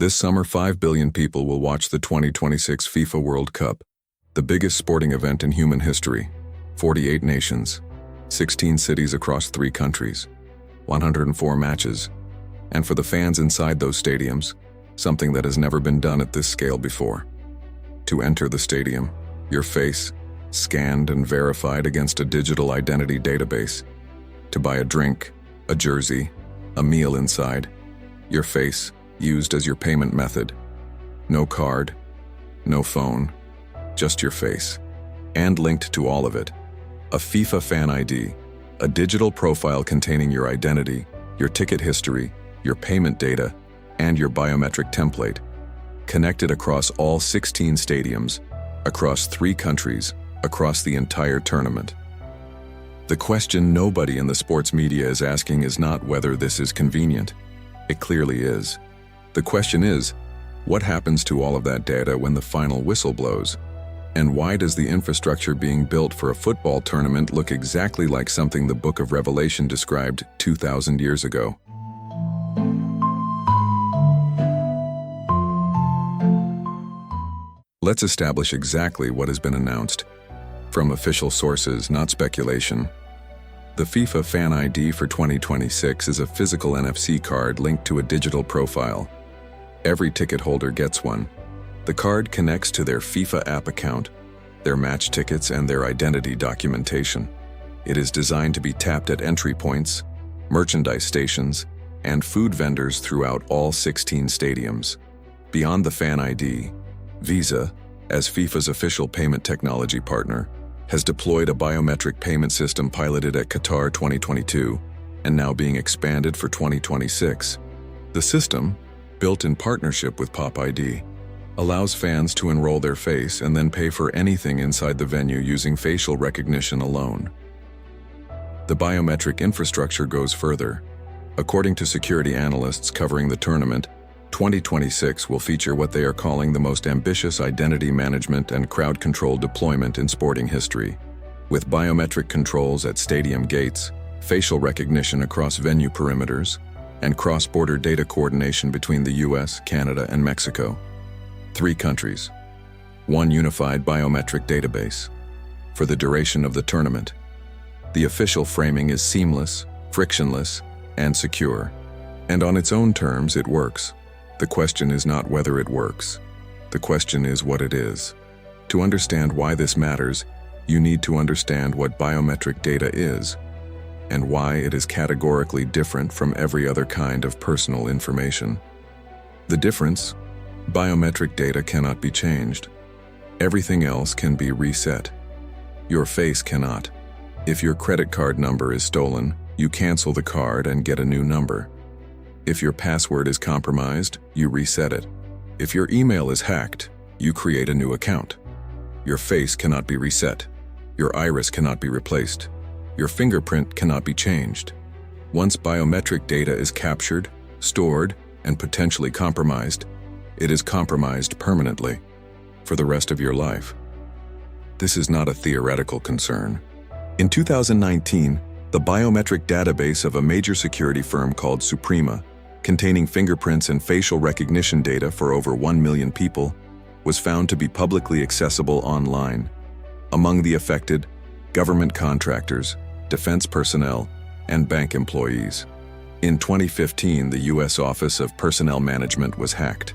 This summer, 5 billion people will watch the 2026 FIFA World Cup, the biggest sporting event in human history. 48 nations, 16 cities across 3 countries, 104 matches, and for the fans inside those stadiums, something that has never been done at this scale before. To enter the stadium, your face, scanned and verified against a digital identity database. To buy a drink, a jersey, a meal inside, your face used as your payment method. No card, no phone, just your face. And linked to all of it, a FIFA fan ID, a digital profile containing your identity, your ticket history, your payment data, and your biometric template, connected across all 16 stadiums, across 3 countries, across the entire tournament. The question nobody in the sports media is asking is not whether this is convenient. It clearly is. The question is, what happens to all of that data when the final whistle blows? And why does the infrastructure being built for a football tournament look exactly like something the Book of Revelation described 2,000 years ago? Let's establish exactly what has been announced. From official sources, not speculation. The FIFA Fan ID for 2026 is a physical NFC card linked to a digital profile. Every ticket holder gets one. The card connects to their FIFA app account, their match tickets, and their identity documentation. It is designed to be tapped at entry points, merchandise stations, and food vendors throughout all 16 stadiums. Beyond the Fan ID, Visa, as FIFA's official payment technology partner, has deployed a biometric payment system piloted at Qatar 2022 and now being expanded for 2026. The system, built in partnership with Pop ID, allows fans to enroll their face and then pay for anything inside the venue using facial recognition alone. The biometric infrastructure goes further. According to security analysts covering the tournament, 2026 will feature what they are calling the most ambitious identity management and crowd control deployment in sporting history, with biometric controls at stadium gates, facial recognition across venue perimeters, and cross-border data coordination between the US, Canada, and Mexico. 3 countries, 1 unified biometric database. For the duration of the tournament, the official framing is seamless, frictionless, and secure. And on its own terms, it works. The question is not whether it works. The question is what it is. To understand why this matters, you need to understand what biometric data is, and why it is categorically different from every other kind of personal information. The difference? Biometric data cannot be changed. Everything else can be reset. Your face cannot. If your credit card number is stolen, you cancel the card and get a new number. If your password is compromised, you reset it. If your email is hacked, you create a new account. Your face cannot be reset. Your iris cannot be replaced. Your fingerprint cannot be changed. Once biometric data is captured, stored, and potentially compromised, it is compromised permanently, for the rest of your life. This is not a theoretical concern. In 2019, the biometric database of a major security firm called Suprema, containing fingerprints and facial recognition data for over 1 million people, was found to be publicly accessible online. Among the affected, government contractors, defense personnel, and bank employees. In 2015, the U.S. Office of Personnel Management was hacked.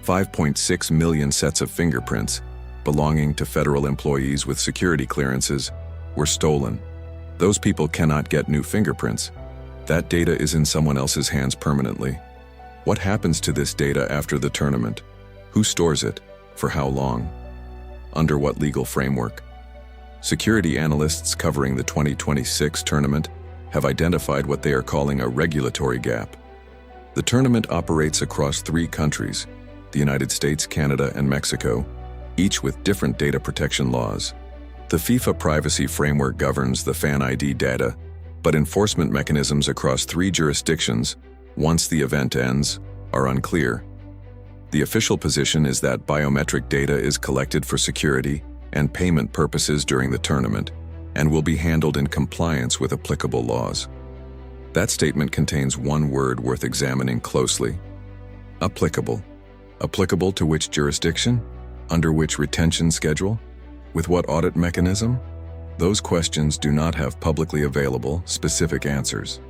5.6 million sets of fingerprints, belonging to federal employees with security clearances, were stolen. Those people cannot get new fingerprints. That data is in someone else's hands permanently. What happens to this data after the tournament? Who stores it? For how long? Under what legal framework? Security analysts covering the 2026 tournament have identified what they are calling a regulatory gap. The tournament operates across 3 countries, the United States, Canada, and Mexico, each with different data protection laws. The FIFA privacy framework governs the Fan ID data, but enforcement mechanisms across 3 jurisdictions, once the event ends, are unclear. The official position is that biometric data is collected for security and payment purposes during the tournament, and will be handled in compliance with applicable laws. That statement contains one word worth examining closely: Applicable. Applicable to which jurisdiction? Under which retention schedule? With what audit mechanism? Those questions do not have publicly available, specific answers.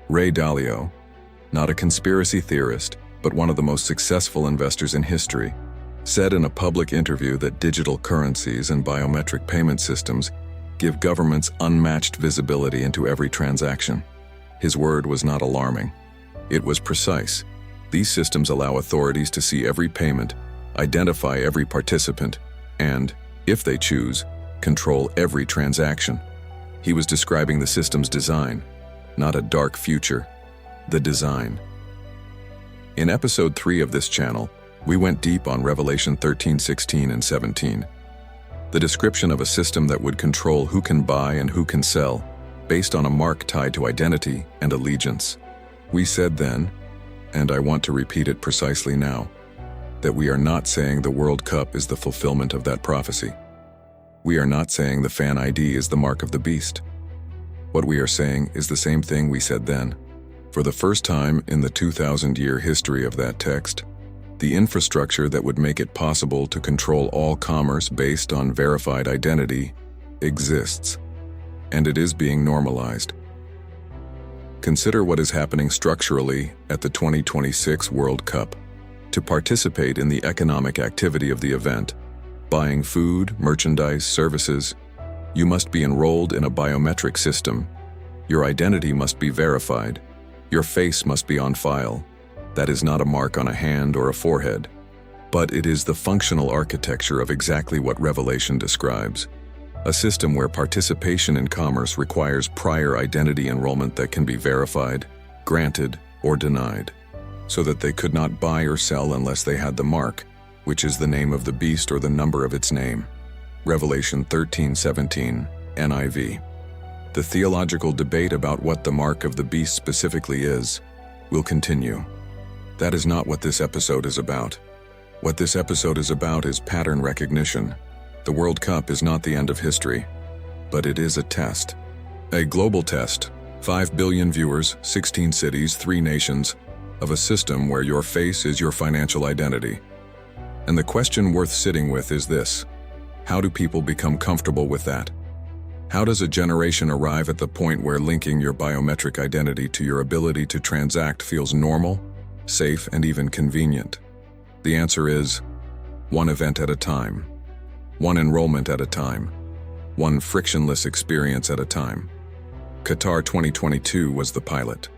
Ray Dalio, not a conspiracy theorist, but one of the most successful investors in history, said in a public interview that digital currencies and biometric payment systems give governments unmatched visibility into every transaction. His word was not alarming. It was precise. These systems allow authorities to see every payment, identify every participant, and, if they choose, control every transaction. He was describing the system's design, not a dark future, the design. In episode 3 of this channel, we went deep on Revelation 13, 16, and 17. The description of a system that would control who can buy and who can sell, based on a mark tied to identity and allegiance. We said then, and I want to repeat it precisely now, that we are not saying the World Cup is the fulfillment of that prophecy. We are not saying the fan ID is the mark of the beast. What we are saying is the same thing we said then. For the first time in the 2,000-year history of that text, the infrastructure that would make it possible to control all commerce based on verified identity exists, and it is being normalized. Consider what is happening structurally at the 2026 World Cup. To participate in the economic activity of the event, buying food, merchandise, services, you must be enrolled in a biometric system. Your identity must be verified. Your face must be on file. That is not a mark on a hand or a forehead, but it is the functional architecture of exactly what Revelation describes. A system where participation in commerce requires prior identity enrollment that can be verified, granted, or denied, so that they could not buy or sell unless they had the mark, which is the name of the beast or the number of its name. Revelation 13:17, NIV. The theological debate about what the mark of the beast specifically is will continue. That is not what this episode is about. What this episode is about is pattern recognition. The World Cup is not the end of history, but it is a test. A global test, 5 billion viewers, 16 cities, 3 nations, of a system where your face is your financial identity. And the question worth sitting with is this: how do people become comfortable with that? How does a generation arrive at the point where linking your biometric identity to your ability to transact feels normal, safe, and even convenient? The answer is one event at a time, one enrollment at a time, one frictionless experience at a time. Qatar 2022 was the pilot.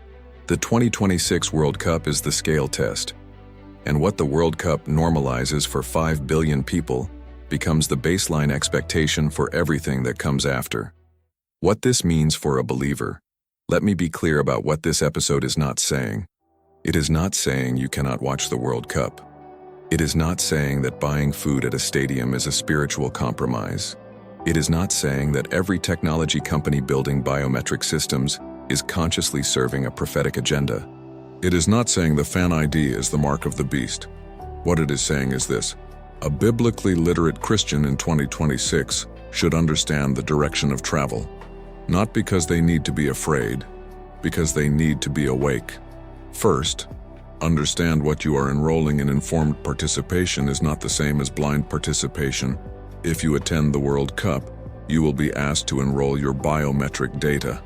The 2026 World Cup is the scale test. And what the World Cup normalizes for 5 billion people becomes the baseline expectation for everything that comes after. What this means for a believer, let me be clear about what this episode is not saying. It is not saying you cannot watch the World Cup. It is not saying that buying food at a stadium is a spiritual compromise. It is not saying that every technology company building biometric systems is consciously serving a prophetic agenda. It is not saying the fan ID is the mark of the beast. What it is saying is this: a biblically literate Christian in 2026 should understand the direction of travel, not because they need to be afraid, because they need to be awake. First, understand what you are enrolling in. Informed participation is not the same as blind participation. If you attend the World Cup, you will be asked to enroll your biometric data.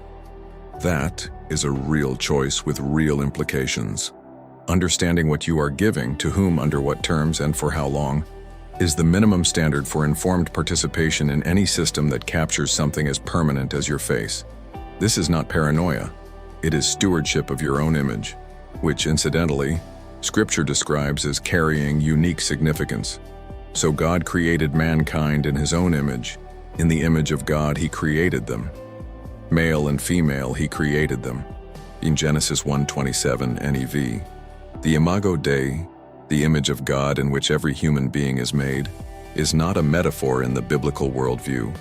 That is a real choice with real implications. Understanding what you are giving, to whom, under what terms, and for how long, is the minimum standard for informed participation in any system that captures something as permanent as your face. This is not paranoia. It is stewardship of your own image, which, incidentally, Scripture describes as carrying unique significance. So God created mankind in His own image. In the image of God He created them. Male and female He created them. In Genesis 1:27 NEV, the imago Dei, the image of God in which every human being is made, is not a metaphor in the biblical worldview.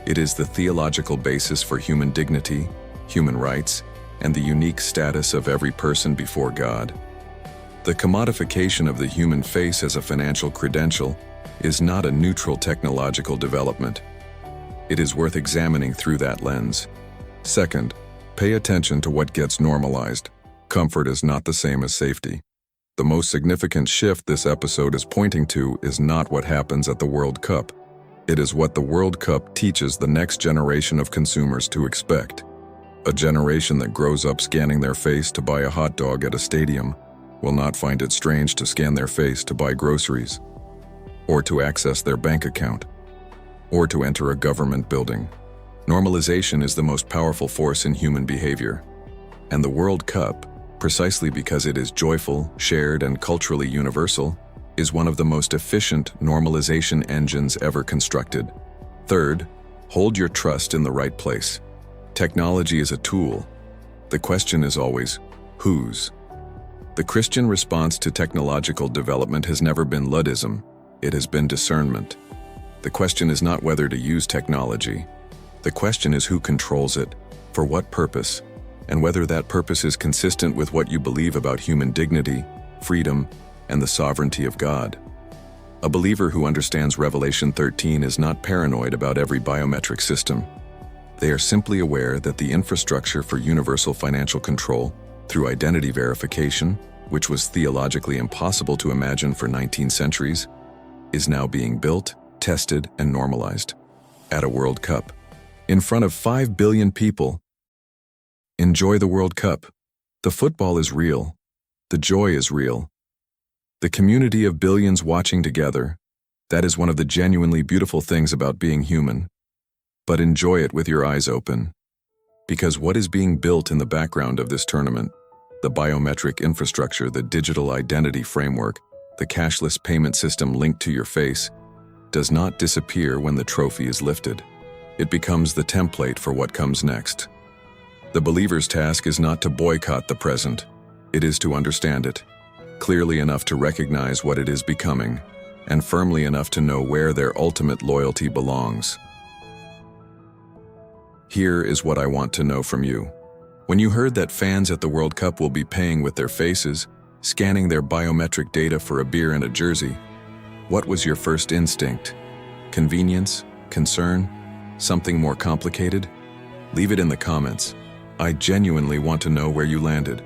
It is the theological basis for human dignity, human rights, and the unique status of every person before God. The commodification of the human face as a financial credential is not a neutral technological development. It is worth examining through that lens. Second, pay attention to what gets normalized. Comfort is not the same as safety. The most significant shift this episode is pointing to is not what happens at the World Cup. It is what the World Cup teaches the next generation of consumers to expect. A generation that grows up scanning their face to buy a hot dog at a stadium will not find it strange to scan their face to buy groceries, or to access their bank account, or to enter a government building. Normalization is the most powerful force in human behavior, and the World Cup, precisely because it is joyful, shared, and culturally universal, is one of the most efficient normalization engines ever constructed. Third, hold your trust in the right place. Technology is a tool. The question is always, whose? The Christian response to technological development has never been Luddism, it has been discernment. The question is not whether to use technology. The question is who controls it, for what purpose, and whether that purpose is consistent with what you believe about human dignity, freedom, and the sovereignty of God. A believer who understands Revelation 13 is not paranoid about every biometric system. They are simply aware that the infrastructure for universal financial control, through identity verification, which was theologically impossible to imagine for 19 centuries, is now being built, tested, and normalized. At a World Cup, in front of 5 billion people. Enjoy the World Cup. The football is real. The joy is real. The community of billions watching together, that is one of the genuinely beautiful things about being human. But enjoy it with your eyes open. Because what is being built in the background of this tournament, the biometric infrastructure, the digital identity framework, the cashless payment system linked to your face, does not disappear when the trophy is lifted. It becomes the template for what comes next. The believer's task is not to boycott the present, it is to understand it, clearly enough to recognize what it is becoming, and firmly enough to know where their ultimate loyalty belongs. Here is what I want to know from you. When you heard that fans at the World Cup will be paying with their faces, scanning their biometric data for a beer and a jersey, what was your first instinct? Convenience? Concern? Something more complicated? Leave it in the comments. I genuinely want to know where you landed.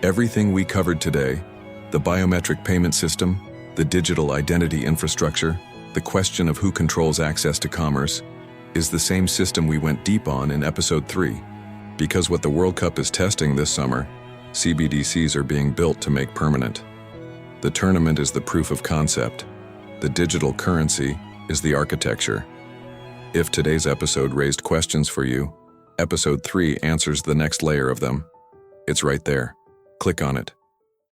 Everything we covered today, the biometric payment system, the digital identity infrastructure, the question of who controls access to commerce, is the same system we went deep on in episode 3. Because what the World Cup is testing this summer, CBDCs are being built to make permanent. The tournament is the proof of concept. The digital currency is the architecture. If today's episode raised questions for you, episode 3 answers the next layer of them. It's right there. Click on it.